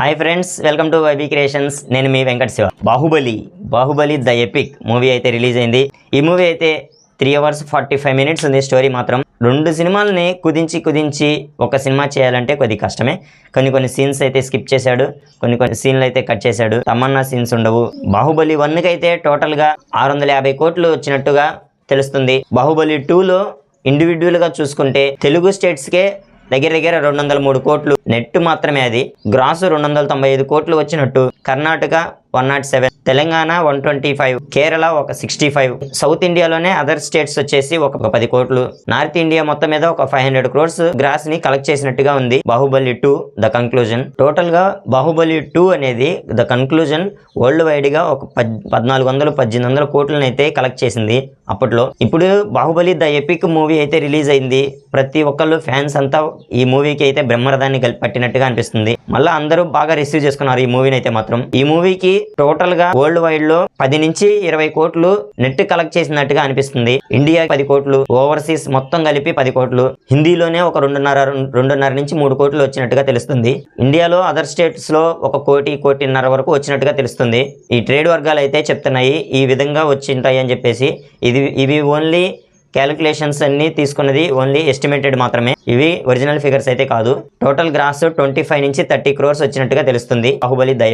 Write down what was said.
Hi friends, welcome to YB creations. నేను మీ Venkata Shiva. Baahubali the epic movie అయితే రిలీజ్ అయింది. ఈ మూవీ అయితే 3 hours 45 minutes ఉంది. స్టోరీ మాత్రం 2 సినిమాలని కుదించి ఒక సినిమా చేయాలంటే కొద్ది కష్టమే. కొన్ని సీన్స్ అయితే స్కిప్ చేశాడు, కొన్ని సీన్లు అయితే కట్ చేశాడు. తమన్నా సీన్స్ ఉండవు. బాహుబలి 1కి అయితే టోటల్గా 650 కోట్లు వచ్చినట్టుగా తెలుస్తుంది. బాహుబలి 2లో ఇండివిజువల్గా చూసుకుంటే తెలుగు స్టేట్స్కే దగ్గర 203 కోట్లు నెట్ మాత్రమే. అది గ్రాస్ 295 కోట్లు వచ్చినట్టు. కర్ణాటక 107, తెలంగాణ 125, కేరళ ఒక 65, సౌత్ ఇండియాలోనే అదర్ స్టేట్స్ వచ్చేసి ఒక 10 కోట్లు, నార్త్ ఇండియా మొత్తం మీద ఒక 500 crores గ్రాస్ ని కలెక్ట్ చేసినట్టుగా ఉంది. Baahubali 2 the conclusion. టోటల్ గా బాహుబలి 2 అనేది ద కంక్లూజన్ వరల్డ్ వైడ్ గా ఒక 1400-1800 కోట్లను అయితే కలెక్ట్ చేసింది అప్పట్లో. ఇప్పుడు బాహుబలి ద ఎపిక్ మూవీ అయితే రిలీజ్ అయింది. ప్రతి ఒక్కళ్ళు ఫ్యాన్స్ అంతా ఈ మూవీకి అయితే బ్రహ్మరథాన్ని పట్టినట్టుగా అనిపిస్తుంది. మళ్ళీ అందరూ బాగా రిసీవ్ చేసుకున్నారు ఈ మూవీని అయితే. మాత్రం ఈ మూవీకి టోటల్ గా వరల్డ్ వైడ్ లో 10 నుంచి 20 కోట్లు నెట్ కలెక్ట్ చేసినట్టుగా అనిపిస్తుంది. ఇండియా 10 కోట్లు, ఓవర్సీస్ మొత్తం కలిపి 10 కోట్లు, హిందీలోనే ఒక 2.5 నుంచి 3 కోట్లు వచ్చినట్టుగా తెలుస్తుంది. ఇండియాలో అదర్ స్టేట్స్ లో 1 కోటి-1.5 కోటి వరకు వచ్చినట్టుగా తెలుస్తుంది. ఈ ట్రేడ్ వర్గాలు అయితే చెప్తున్నాయి ఈ విధంగా వచ్చింటాయి అని చెప్పేసి. ఇవి ఓన్లీ క్యాలిక్యులేషన్స్ అన్ని తీసుకున్నది, ఓన్లీ ఎస్టిమేటెడ్ మాత్రమే. ఇవి ఒరిజినల్ ఫిగర్స్ అయితే కాదు. టోటల్ గ్రాస్ 25 నుంచి 30 crores వచ్చినట్టుగా తెలుస్తుంది బాహుబలి ద